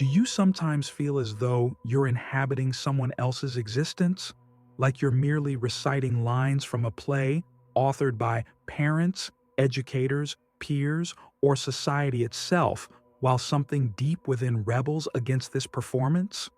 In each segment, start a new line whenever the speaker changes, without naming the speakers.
Do you sometimes feel as though you're inhabiting someone else's existence? Like you're merely reciting lines from a play authored by parents, educators, peers, or society itself, while something deep within rebels against this performance?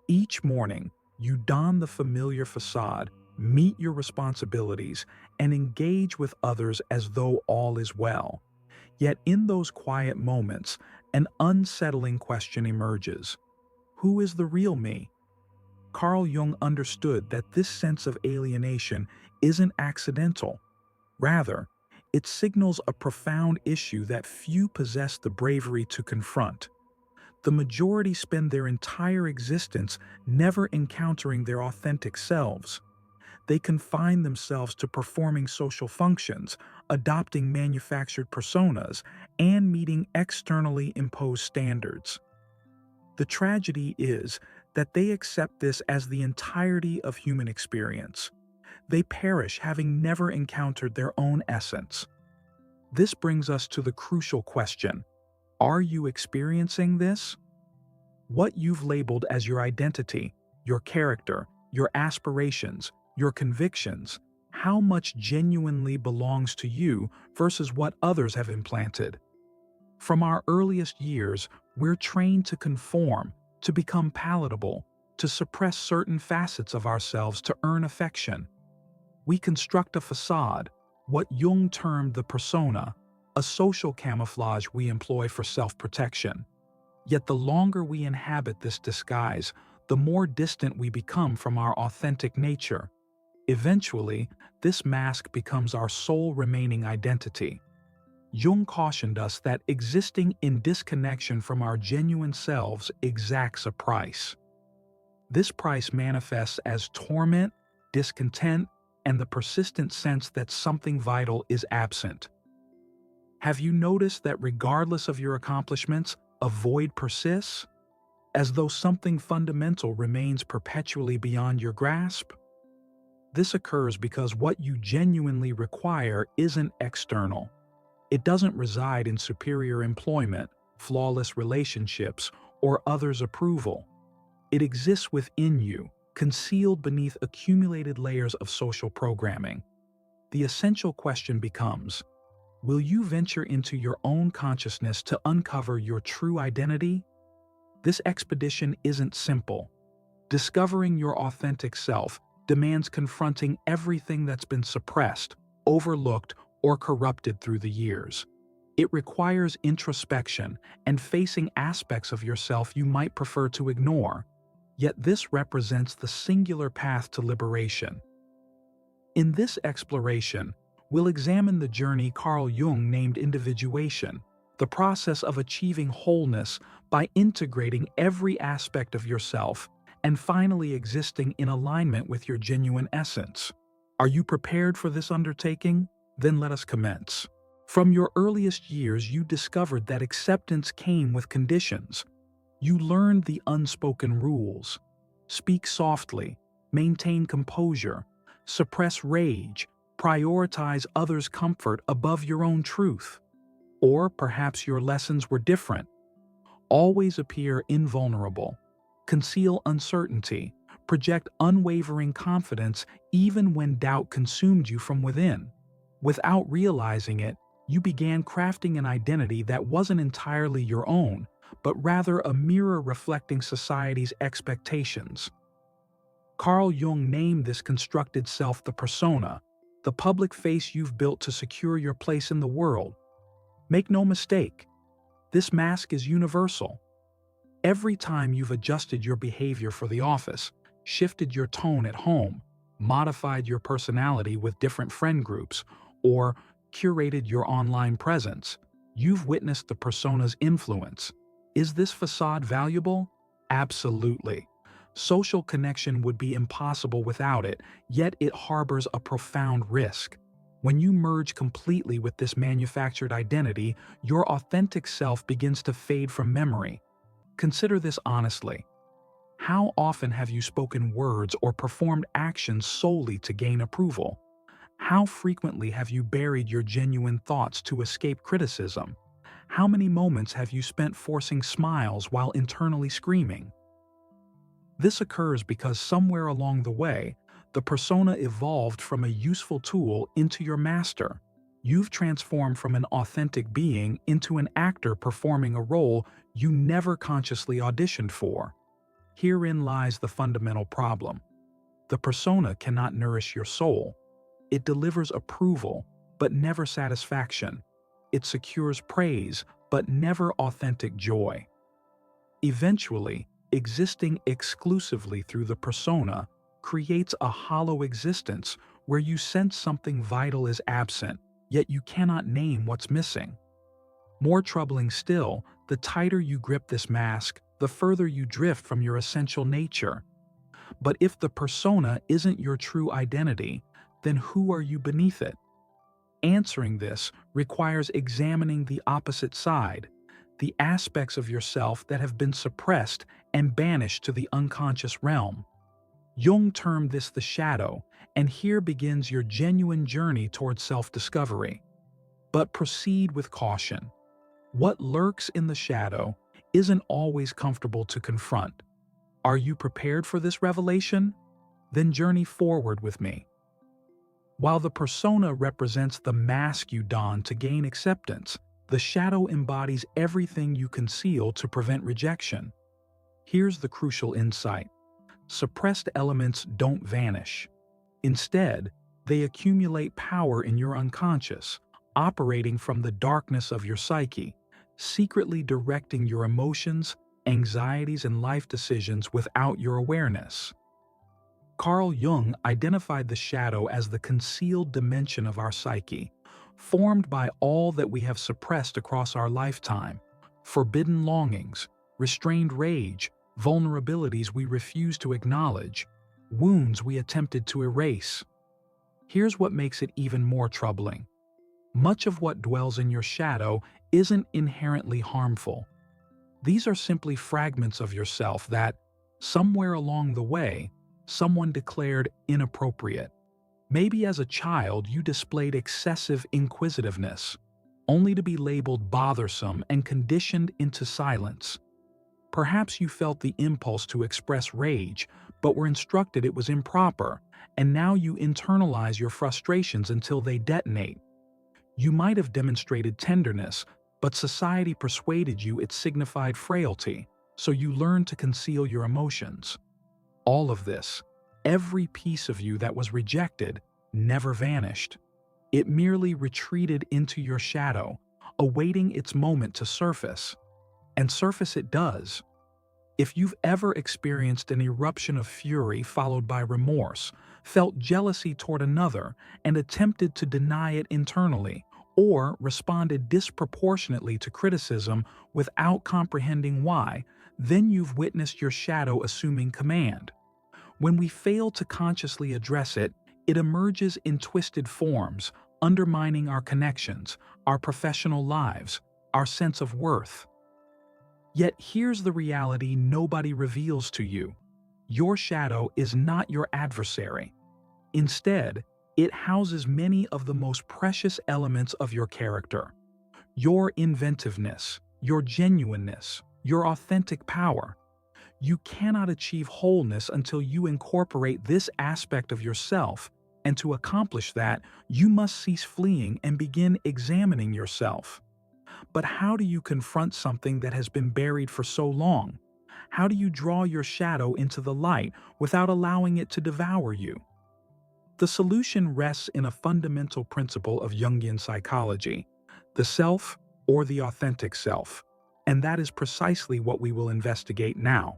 Each morning, you don the familiar facade, meet your responsibilities, and engage with others as though all is well. Yet in those quiet moments, an unsettling question emerges. Who is the real me? Carl Jung understood that this sense of alienation isn't accidental. Rather, it signals a profound issue that few possess the bravery to confront. The majority spend their entire existence never encountering their authentic selves. They confine themselves to performing social functions, adopting manufactured personas, and meeting externally imposed standards. The tragedy is that they accept this as the entirety of human experience. They perish having never encountered their own essence. This brings us to the crucial question: are you experiencing this? What you've labeled as your identity, your character, your aspirations, your convictions, how much genuinely belongs to you versus what others have implanted? From our earliest years, we're trained to conform, to become palatable, to suppress certain facets of ourselves to earn affection. We construct a facade, what Jung termed the persona, a social camouflage we employ for self-protection. Yet the longer we inhabit this disguise, the more distant we become from our authentic nature. Eventually, this mask becomes our sole remaining identity. Jung cautioned us that existing in disconnection from our genuine selves exacts a price. This price manifests as torment, discontent, and the persistent sense that something vital is absent. Have you noticed that regardless of your accomplishments, a void persists? As though something fundamental remains perpetually beyond your grasp? This occurs because what you genuinely require isn't external. It doesn't reside in superior employment, flawless relationships, or others' approval. It exists within you, concealed beneath accumulated layers of social programming. The essential question becomes, will you venture into your own consciousness to uncover your true identity? This expedition isn't simple. Discovering your authentic self demands confronting everything that's been suppressed, overlooked, or corrupted through the years. It requires introspection and facing aspects of yourself you might prefer to ignore. Yet this represents the singular path to liberation. In this exploration, we'll examine the journey Carl Jung named individuation, the process of achieving wholeness by integrating every aspect of yourself and finally existing in alignment with your genuine essence. Are you prepared for this undertaking? Then let us commence. From your earliest years, you discovered that acceptance came with conditions. You learned the unspoken rules. Speak softly, maintain composure, suppress rage, prioritize others' comfort above your own truth. Or perhaps your lessons were different. Always appear invulnerable, conceal uncertainty, project unwavering confidence even when doubt consumed you from within. Without realizing it, you began crafting an identity that wasn't entirely your own, but rather a mirror reflecting society's expectations. Carl Jung named this constructed self the persona, the public face you've built to secure your place in the world. Make no mistake, this mask is universal. Every time you've adjusted your behavior for the office, shifted your tone at home, modified your personality with different friend groups, or curated your online presence, you've witnessed the persona's influence. Is this facade valuable? Absolutely. Social connection would be impossible without it, yet it harbors a profound risk. When you merge completely with this manufactured identity, your authentic self begins to fade from memory. Consider this honestly. How often have you spoken words or performed actions solely to gain approval? How frequently have you buried your genuine thoughts to escape criticism? How many moments have you spent forcing smiles while internally screaming? This occurs because somewhere along the way, the persona evolved from a useful tool into your master. You've transformed from an authentic being into an actor performing a role you never consciously auditioned for. Herein lies the fundamental problem. The persona cannot nourish your soul. It delivers approval, but never satisfaction. It secures praise, but never authentic joy. Eventually, existing exclusively through the persona creates a hollow existence where you sense something vital is absent, yet you cannot name what's missing. More troubling still, the tighter you grip this mask, the further you drift from your essential nature. But if the persona isn't your true identity, then who are you beneath it? Answering this requires examining the opposite side, the aspects of yourself that have been suppressed and banished to the unconscious realm. Jung termed this the shadow, and here begins your genuine journey towards self-discovery. But proceed with caution. What lurks in the shadow isn't always comfortable to confront. Are you prepared for this revelation? Then journey forward with me. While the persona represents the mask you don to gain acceptance, the shadow embodies everything you conceal to prevent rejection. Here's the crucial insight. Suppressed elements don't vanish. Instead, they accumulate power in your unconscious, operating from the darkness of your psyche, secretly directing your emotions, anxieties, and life decisions without your awareness. Carl Jung identified the shadow as the concealed dimension of our psyche, formed by all that we have suppressed across our lifetime: forbidden longings, restrained rage, vulnerabilities we refuse to acknowledge, wounds we attempted to erase. Here's what makes it even more troubling. Much of what dwells in your shadow isn't inherently harmful. These are simply fragments of yourself that, somewhere along the way, someone declared inappropriate. Maybe as a child you displayed excessive inquisitiveness, only to be labeled bothersome and conditioned into silence. Perhaps you felt the impulse to express rage, but were instructed it was improper, and now you internalize your frustrations until they detonate. You might have demonstrated tenderness, but society persuaded you it signified frailty, so you learned to conceal your emotions. All of this, every piece of you that was rejected, never vanished. It merely retreated into your shadow, awaiting its moment to surface. And surface it does. If you've ever experienced an eruption of fury followed by remorse, felt jealousy toward another, and attempted to deny it internally, or responded disproportionately to criticism without comprehending why, then you've witnessed your shadow assuming command. When we fail to consciously address it, it emerges in twisted forms, undermining our connections, our professional lives, our sense of worth. Yet here's the reality nobody reveals to you. Your shadow is not your adversary. Instead, it houses many of the most precious elements of your character. Your inventiveness, your genuineness, your authentic power. You cannot achieve wholeness until you incorporate this aspect of yourself, and to accomplish that, you must cease fleeing and begin examining yourself. But how do you confront something that has been buried for so long? How do you draw your shadow into the light without allowing it to devour you? The solution rests in a fundamental principle of Jungian psychology: the self or the authentic self. And that is precisely what we will investigate now.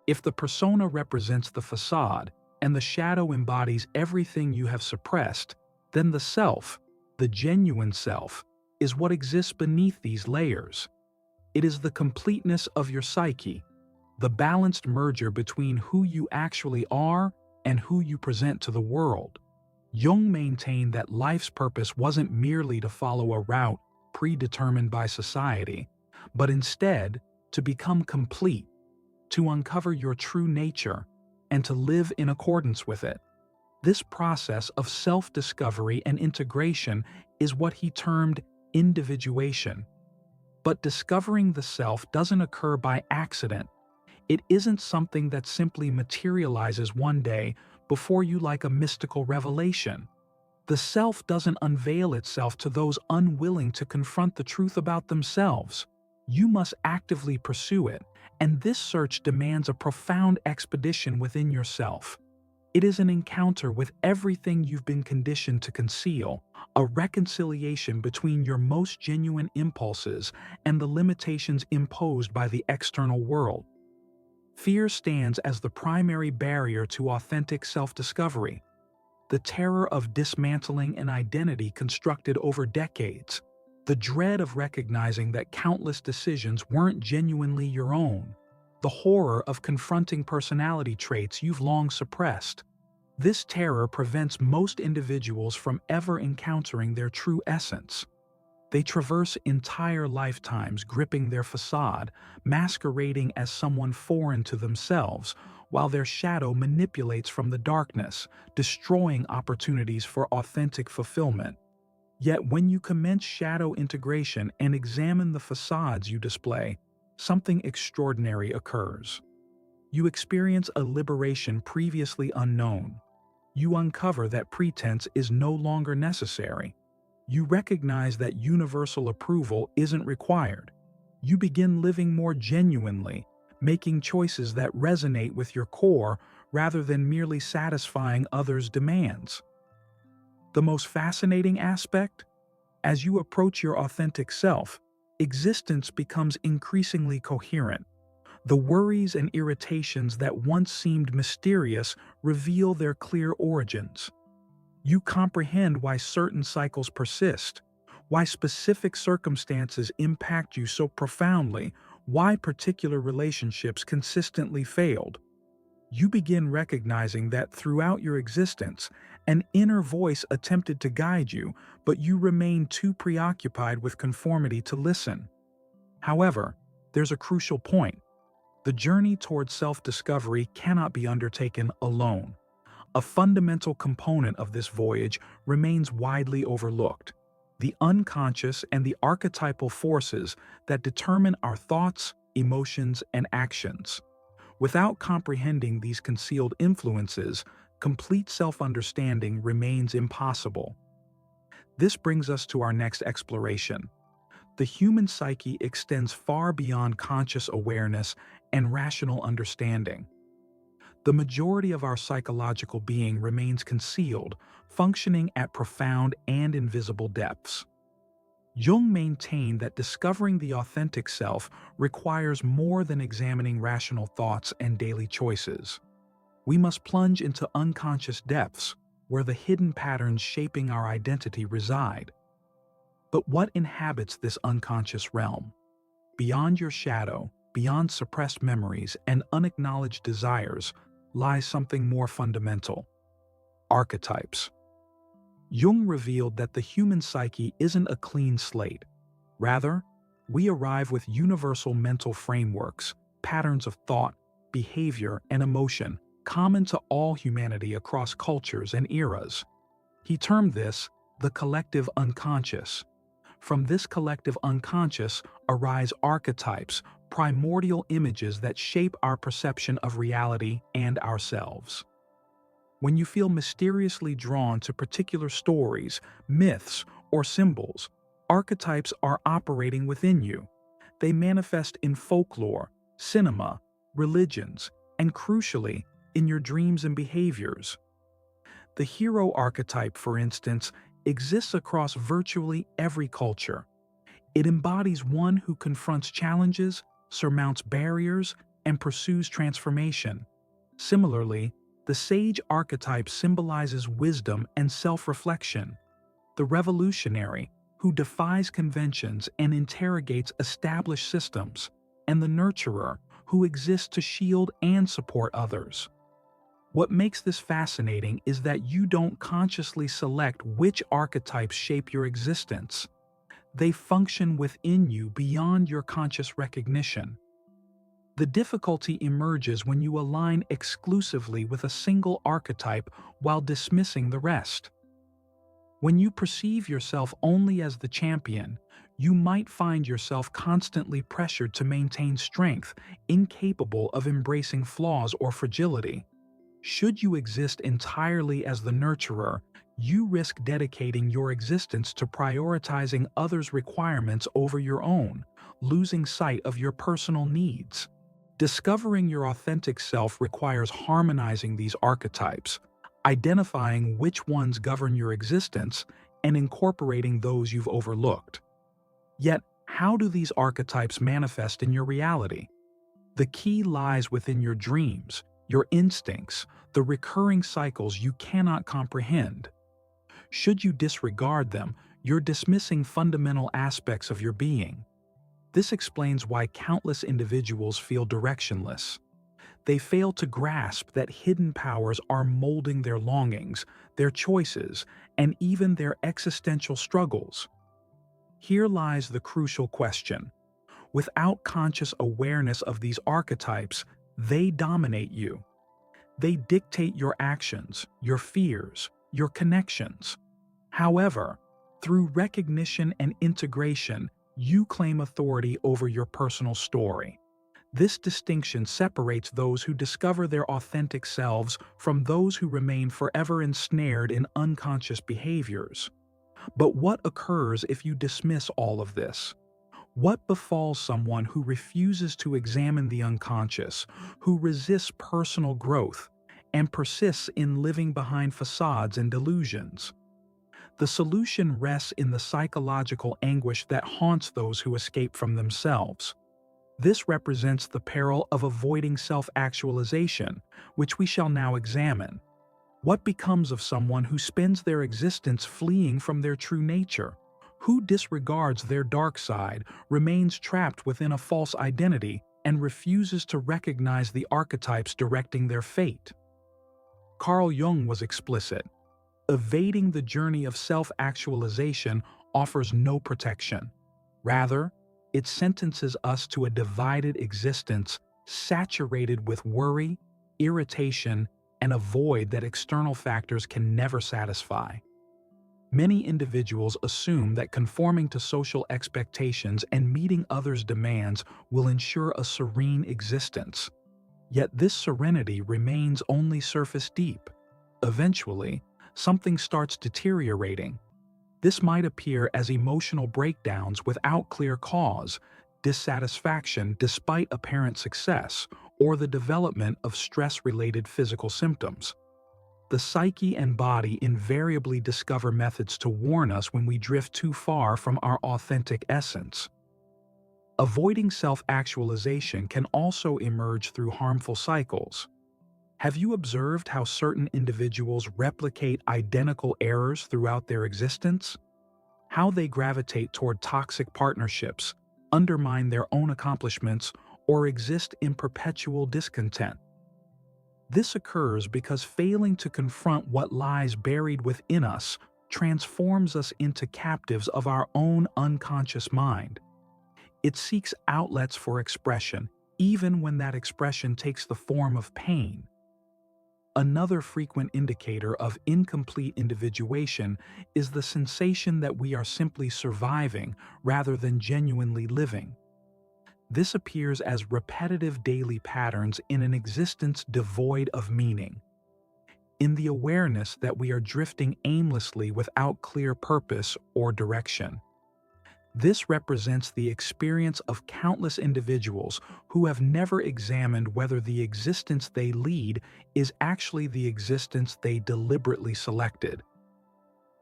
If the persona represents the facade and the shadow embodies everything you have suppressed, then the self, the genuine self, is what exists beneath these layers. It is the completeness of your psyche, the balanced merger between who you actually are and who you present to the world. Jung maintained that life's purpose wasn't merely to follow a route predetermined by society, but instead to become complete, to uncover your true nature, and to live in accordance with it. This process of self-discovery and integration is what he termed individuation. But discovering the self doesn't occur by accident. It isn't something that simply materializes one day before you like a mystical revelation. The self doesn't unveil itself to those unwilling to confront the truth about themselves. You must actively pursue it, and this search demands a profound expedition within yourself. It is an encounter with everything you've been conditioned to conceal, a reconciliation between your most genuine impulses and the limitations imposed by the external world. Fear stands as the primary barrier to authentic self-discovery. The terror of dismantling an identity constructed over decades, the dread of recognizing that countless decisions weren't genuinely your own, the horror of confronting personality traits you've long suppressed. This terror prevents most individuals from ever encountering their true essence. They traverse entire lifetimes gripping their facade, masquerading as someone foreign to themselves, while their shadow manipulates from the darkness, destroying opportunities for authentic fulfillment. Yet when you commence shadow integration and examine the facades you display, something extraordinary occurs. You experience a liberation previously unknown. You uncover that pretense is no longer necessary. You recognize that universal approval isn't required. You begin living more genuinely, making choices that resonate with your core rather than merely satisfying others' demands. The most fascinating aspect? As you approach your authentic self, existence becomes increasingly coherent. The worries and irritations that once seemed mysterious reveal their clear origins. You comprehend why certain cycles persist, why specific circumstances impact you so profoundly, why particular relationships consistently failed. You begin recognizing that throughout your existence, an inner voice attempted to guide you, but you remain too preoccupied with conformity to listen. However, there's a crucial point. The journey towards self-discovery cannot be undertaken alone. A fundamental component of this voyage remains widely overlooked: the unconscious and the archetypal forces that determine our thoughts, emotions, and actions. Without comprehending these concealed influences, complete self-understanding remains impossible. This brings us to our next exploration. The human psyche extends far beyond conscious awareness and rational understanding. The majority of our psychological being remains concealed, functioning at profound and invisible depths. Jung maintained that discovering the authentic self requires more than examining rational thoughts and daily choices. We must plunge into unconscious depths, where the hidden patterns shaping our identity reside. But what inhabits this unconscious realm? Beyond your shadow, beyond suppressed memories and unacknowledged desires, lies something more fundamental: archetypes. Jung revealed that the human psyche isn't a clean slate. Rather, we arrive with universal mental frameworks, patterns of thought, behavior, and emotion common to all humanity across cultures and eras. He termed this the collective unconscious. From this collective unconscious arise archetypes, primordial images that shape our perception of reality and ourselves. When you feel mysteriously drawn to particular stories, myths, or symbols, archetypes are operating within you. They manifest in folklore, cinema, religions, and crucially, in your dreams and behaviors. The hero archetype, for instance, exists across virtually every culture. It embodies one who confronts challenges, surmounts barriers, and pursues transformation. Similarly, the sage archetype symbolizes wisdom and self-reflection. The revolutionary, who defies conventions and interrogates established systems, and the nurturer, who exists to shield and support others. What makes this fascinating is that you don't consciously select which archetypes shape your existence. They function within you beyond your conscious recognition. The difficulty emerges when you align exclusively with a single archetype while dismissing the rest. When you perceive yourself only as the champion, you might find yourself constantly pressured to maintain strength, incapable of embracing flaws or fragility. Should you exist entirely as the nurturer, you risk dedicating your existence to prioritizing others' requirements over your own, losing sight of your personal needs. Discovering your authentic self requires harmonizing these archetypes, identifying which ones govern your existence, and incorporating those you've overlooked. Yet, how do these archetypes manifest in your reality? The key lies within your dreams, your instincts, the recurring cycles you cannot comprehend. Should you disregard them, you're dismissing fundamental aspects of your being. This explains why countless individuals feel directionless. They fail to grasp that hidden powers are molding their longings, their choices, and even their existential struggles. Here lies the crucial question. Without conscious awareness of these archetypes, they dominate you. They dictate your actions, your fears, your connections. However, through recognition and integration, you claim authority over your personal story. This distinction separates those who discover their authentic selves from those who remain forever ensnared in unconscious behaviors. But what occurs if you dismiss all of this? What befalls someone who refuses to examine the unconscious, who resists personal growth, and persists in living behind facades and delusions? The solution rests in the psychological anguish that haunts those who escape from themselves. This represents the peril of avoiding self-actualization, which we shall now examine. What becomes of someone who spends their existence fleeing from their true nature? Who disregards their dark side, remains trapped within a false identity, and refuses to recognize the archetypes directing their fate? Carl Jung was explicit. Evading the journey of self-actualization offers no protection. Rather, it sentences us to a divided existence saturated with worry, irritation, and a void that external factors can never satisfy. Many individuals assume that conforming to social expectations and meeting others' demands will ensure a serene existence. Yet this serenity remains only surface deep. Eventually, something starts deteriorating. This might appear as emotional breakdowns without clear cause, dissatisfaction despite apparent success, or the development of stress-related physical symptoms. The psyche and body invariably discover methods to warn us when we drift too far from our authentic essence. Avoiding self-actualization can also emerge through harmful cycles. Have you observed how certain individuals replicate identical errors throughout their existence? How they gravitate toward toxic partnerships, undermine their own accomplishments, or exist in perpetual discontent? This occurs because failing to confront what lies buried within us transforms us into captives of our own unconscious mind. It seeks outlets for expression, even when that expression takes the form of pain. Another frequent indicator of incomplete individuation is the sensation that we are simply surviving rather than genuinely living. This appears as repetitive daily patterns in an existence devoid of meaning. In the awareness that we are drifting aimlessly without clear purpose or direction. This represents the experience of countless individuals who have never examined whether the existence they lead is actually the existence they deliberately selected.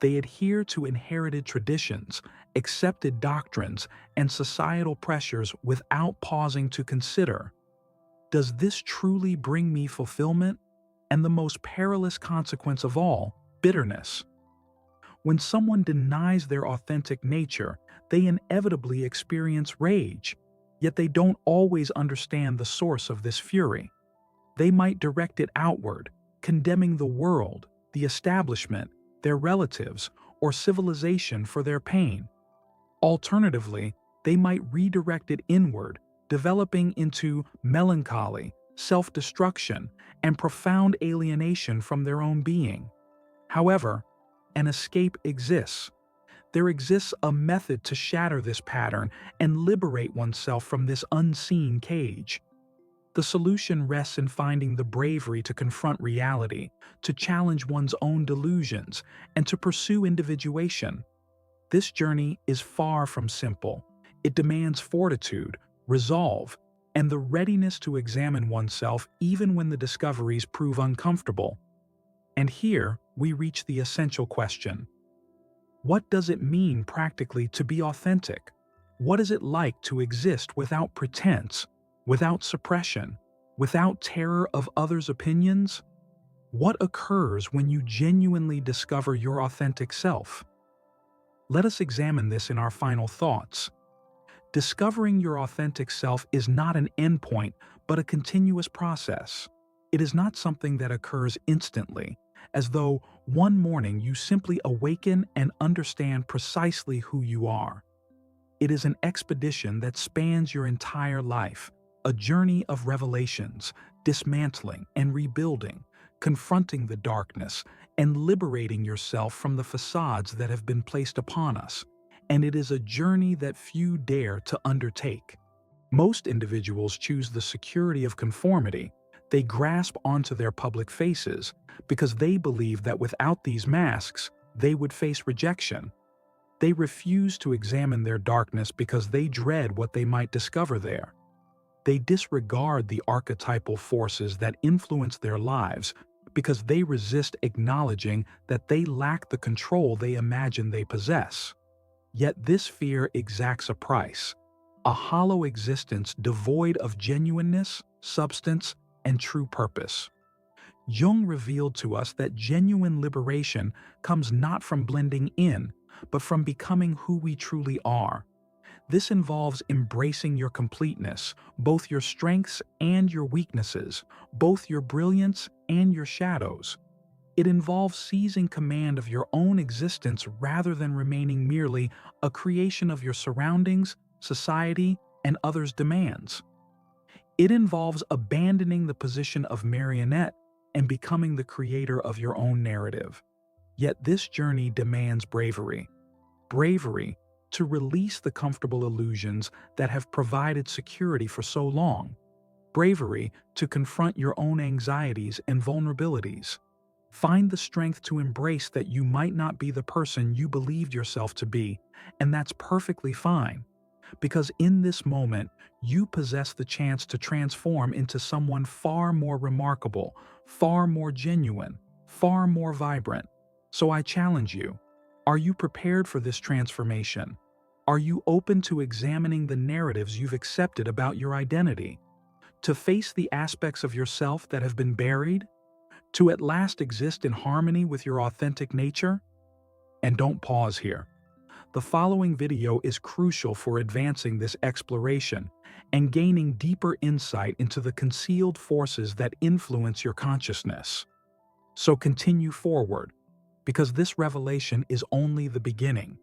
They adhere to inherited traditions, accepted doctrines, and societal pressures without pausing to consider, does this truly bring me fulfillment? And the most perilous consequence of all, bitterness. When someone denies their authentic nature, they inevitably experience rage, yet they don't always understand the source of this fury. They might direct it outward, condemning the world, the establishment, their relatives, or civilization for their pain. Alternatively, they might redirect it inward, developing into melancholy, self-destruction, and profound alienation from their own being. However, an escape exists. There exists a method to shatter this pattern and liberate oneself from this unseen cage. The solution rests in finding the bravery to confront reality, to challenge one's own delusions, and to pursue individuation. This journey is far from simple. It demands fortitude, resolve, and the readiness to examine oneself even when the discoveries prove uncomfortable. And here, we reach the essential question. What does it mean practically to be authentic? What is it like to exist without pretense, without suppression, without terror of others' opinions? What occurs when you genuinely discover your authentic self? Let us examine this in our final thoughts. Discovering your authentic self is not an endpoint, but a continuous process. It is not something that occurs instantly, as though one morning you simply awaken and understand precisely who you are. It is an expedition that spans your entire life, a journey of revelations, dismantling and rebuilding, confronting the darkness, and liberating yourself from the facades that have been placed upon us. And it is a journey that few dare to undertake. Most individuals choose the security of conformity. They grasp onto their public faces because they believe that without these masks, they would face rejection. They refuse to examine their darkness because they dread what they might discover there. They disregard the archetypal forces that influence their lives because they resist acknowledging that they lack the control they imagine they possess. Yet this fear exacts a price, a hollow existence devoid of genuineness, substance, and true purpose. Jung revealed to us that genuine liberation comes not from blending in, but from becoming who we truly are. This involves embracing your completeness, both your strengths and your weaknesses, both your brilliance and your shadows. It involves seizing command of your own existence rather than remaining merely a creation of your surroundings, society, and others' demands. It involves abandoning the position of marionette and becoming the creator of your own narrative. Yet this journey demands bravery. Bravery to release the comfortable illusions that have provided security for so long. Bravery to confront your own anxieties and vulnerabilities. Find the strength to embrace that you might not be the person you believed yourself to be, and that's perfectly fine. Because in this moment, you possess the chance to transform into someone far more remarkable, far more genuine, far more vibrant. So I challenge you. Are you prepared for this transformation? Are you open to examining the narratives you've accepted about your identity? To face the aspects of yourself that have been buried? To at last exist in harmony with your authentic nature? And don't pause here. The following video is crucial for advancing this exploration and gaining deeper insight into the concealed forces that influence your consciousness. So continue forward, because this revelation is only the beginning.